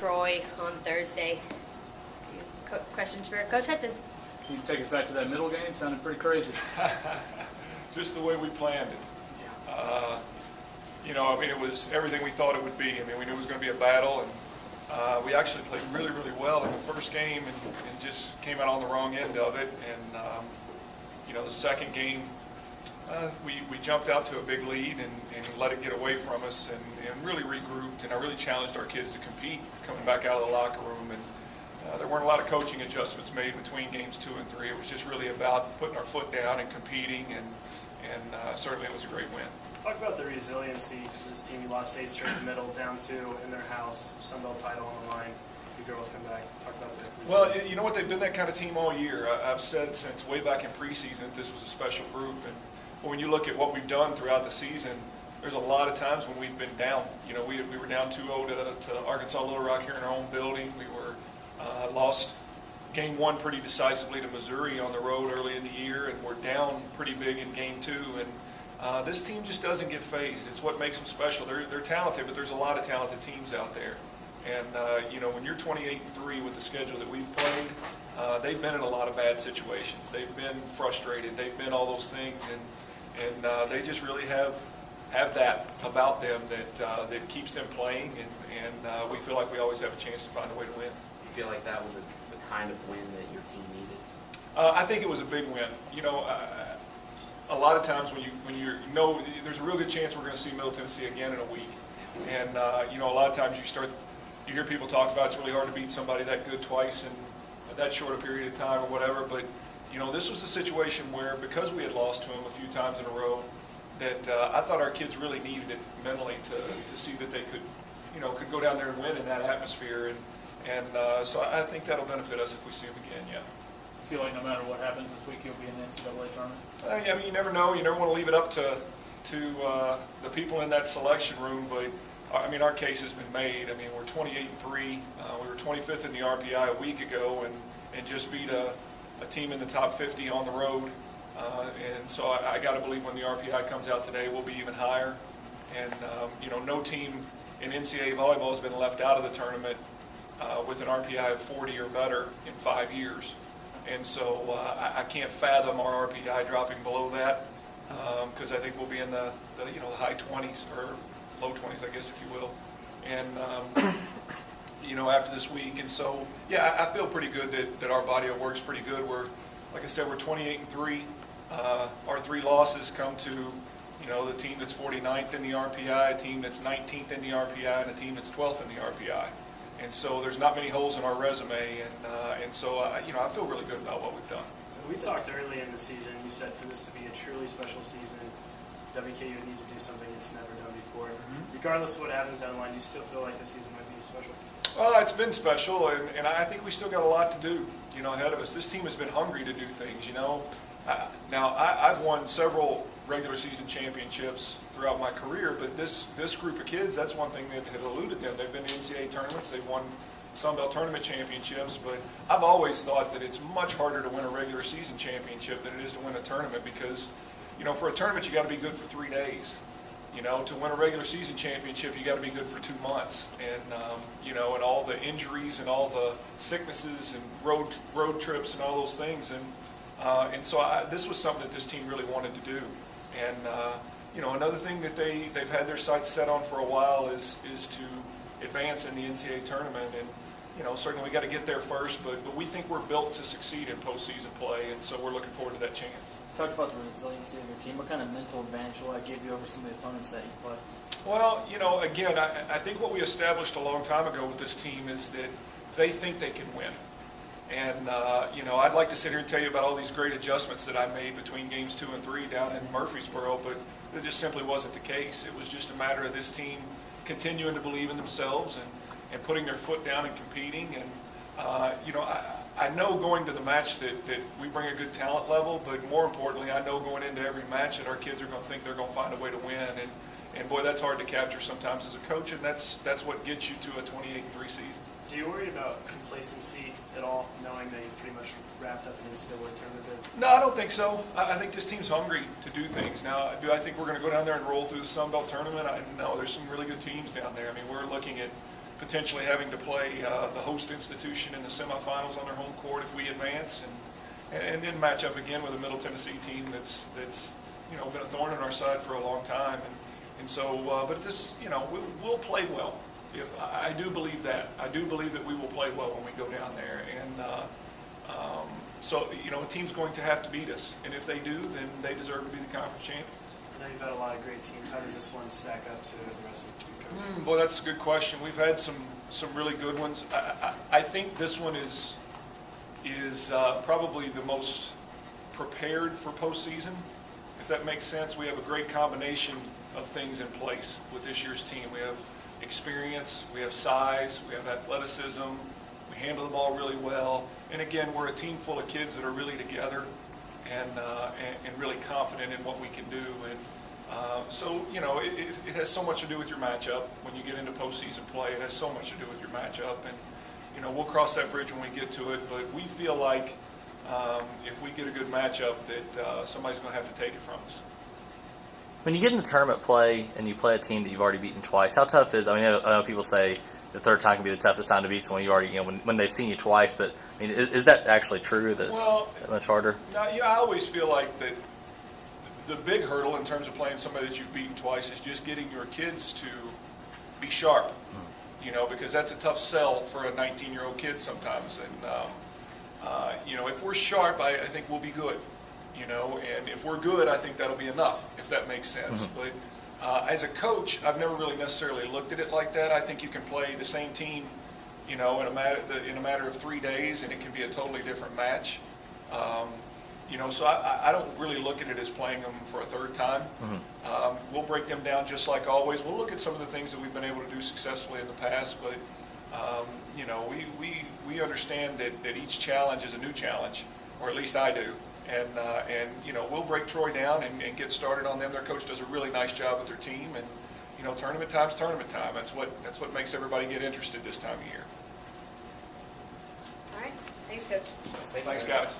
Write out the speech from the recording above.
Troy on Thursday. Questions for Coach Hudson? Can you take us back to that middle game? Sounded pretty crazy. Just the way we planned it. I mean, it was everything we thought it would be. I mean, we knew it was going to be a battle, and we actually played really, really well in the first game and just came out on the wrong end of it. And, the second game, we jumped out to a big lead and let it get away from us and really regrouped. And I really challenged our kids to compete coming back out of the locker room. And there weren't a lot of coaching adjustments made between games 2 and 3. It was just really about putting our foot down and competing, and certainly it was a great win. Talk about the resiliency of this team. You lost 8 straight in the middle, down 2 in their house, Sun Belt title on the line. You girls come back. Talk about that. Well, you know what? They've been that kind of team all year. I've said since way back in preseason that this was a special group. And when you look at what we've done throughout the season, there's a lot of times when we've been down. We were down 2-0 to Arkansas Little Rock here in our own building. We were lost game 1 pretty decisively to Missouri on the road early in the year, and we're down pretty big in game 2. And this team just doesn't get phased. It's what makes them special. They're talented, but there's a lot of talented teams out there. And when you're 28-3 with the schedule that we've played, they've been in a lot of bad situations. They've been frustrated. They've been all those things, and they just really have that about them that keeps them playing. And we feel like we always have a chance to find a way to win. You feel like that was the kind of win that your team needed? I think it was a big win. A lot of times when you know there's a real good chance we're going to see Middle Tennessee again in a week, and a lot of times you hear people talk about it's really hard to beat somebody that good twice in that short a period of time or whatever. But this was a situation where, because we had lost to them a few times in a row, that I thought our kids really needed it mentally to see that they could go down there and win in that atmosphere. And so I think that'll benefit us if we see them again. Yeah. Feel like no matter what happens this week, you'll be in the NCAA tournament? I mean, you never know. You never want to leave it up to the people in that selection room, but I mean, our case has been made. I mean, we're 28-3. We were 25th in the RPI a week ago, and just beat a team in the top 50 on the road. And so I got to believe when the RPI comes out today, we'll be even higher. And no team in NCAA volleyball has been left out of the tournament with an RPI of 40 or better in 5 years. And so I can't fathom our RPI dropping below that, because I think we'll be in the high 20s or low 20s, I guess, if you will. And after this week, and so yeah, I feel pretty good that our body of work's pretty good. We're, like I said, we're 28-3. Our 3 losses come to the team that's 49th in the RPI, a team that's 19th in the RPI, and a team that's 12th in the RPI. And so there's not many holes in our resume, and so I feel really good about what we've done. We talked early in the season. You said for this to be a truly special season, WKU would need to do something it's never done before. Mm-hmm. Regardless of what happens down the line, you still feel like this season might be special? Well, it's been special, and I think we still got a lot to do, ahead of us. This team has been hungry to do things, Now, I've won several regular season championships throughout my career, but this group of kids, that's one thing that had eluded them. They've been to NCAA tournaments, they've won Sun Belt tournament championships, but I've always thought that it's much harder to win a regular season championship than it is to win a tournament, because, for a tournament you got to be good for 3 days. To win a regular season championship, you got to be good for 2 months, and and all the injuries and all the sicknesses and road trips and all those things, and so this was something that this team really wanted to do. And another thing that they've had their sights set on for a while is to advance in the NCAA tournament, and certainly we got to get there first, but we think we're built to succeed in postseason play, and so we're looking forward to that chance. Talk about the resiliency of your team. What kind of mental advantage will that give you over some of the opponents that you play? Well, again, I think what we established a long time ago with this team is that they think they can win. And, I'd like to sit here and tell you about all these great adjustments that I made between games 2 and 3 down in Murfreesboro, but it just simply wasn't the case. It was just a matter of this team continuing to believe in themselves and putting their foot down and competing. And, I know going to the match that we bring a good talent level, but more importantly, I know going into every match that our kids are going to think they're going to find a way to win. And boy, that's hard to capture sometimes as a coach, and that's what gets you to a 28-3 season. Do you worry about complacency at all, knowing that you've pretty much wrapped up an NCAA tournament? No, I don't think so. I think this team's hungry to do things. Now, do I think we're going to go down there and roll through the Sun Belt tournament? No, there's some really good teams down there. I mean, we're looking at potentially having to play the host institution in the semifinals on their home court if we advance, and then match up again with a Middle Tennessee team that's been a thorn in our side for a long time, and so but this we'll play well. I do believe that. I do believe that we will play well when we go down there, and so a team's going to have to beat us, and if they do, then they deserve to be the conference champions. I know you've had a lot of great teams. How does this one stack up to the rest of the coaches? Boy, that's a good question. We've had some really good ones. I think this one is probably the most prepared for postseason, if that makes sense. We have a great combination of things in place with this year's team. We have experience, we have size, we have athleticism, we handle the ball really well, and again, we're a team full of kids that are really together and really confident in what we can do. And so it has so much to do with your matchup. When you get into postseason play, it has so much to do with your matchup, and we'll cross that bridge when we get to it, but we feel like if we get a good matchup that somebody's going to have to take it from us. When you get into tournament play and you play a team that you've already beaten twice, how tough is? I mean, I know people say the third time can be the toughest time to beat someone you already, when they've seen you twice. But I mean, is that actually true? That it's that much harder? I always feel like that the big hurdle in terms of playing somebody that you've beaten twice is just getting your kids to be sharp. Because that's a tough sell for a 19-year-old kid sometimes. And if we're sharp, I think we'll be good. And if we're good, I think that'll be enough, if that makes sense. Mm-hmm. But as a coach, I've never really necessarily looked at it like that. I think you can play the same team, in a matter of 3 days, and it can be a totally different match. So I don't really look at it as playing them for a third time. Mm-hmm. We'll break them down just like always. We'll look at some of the things that we've been able to do successfully in the past, but we understand that each challenge is a new challenge, or at least I do. And we'll break Troy down and get started on them. Their coach does a really nice job with their team, and tournament time's tournament time. That's what makes everybody get interested this time of year. All right. Thanks, Coach. Thanks, guys.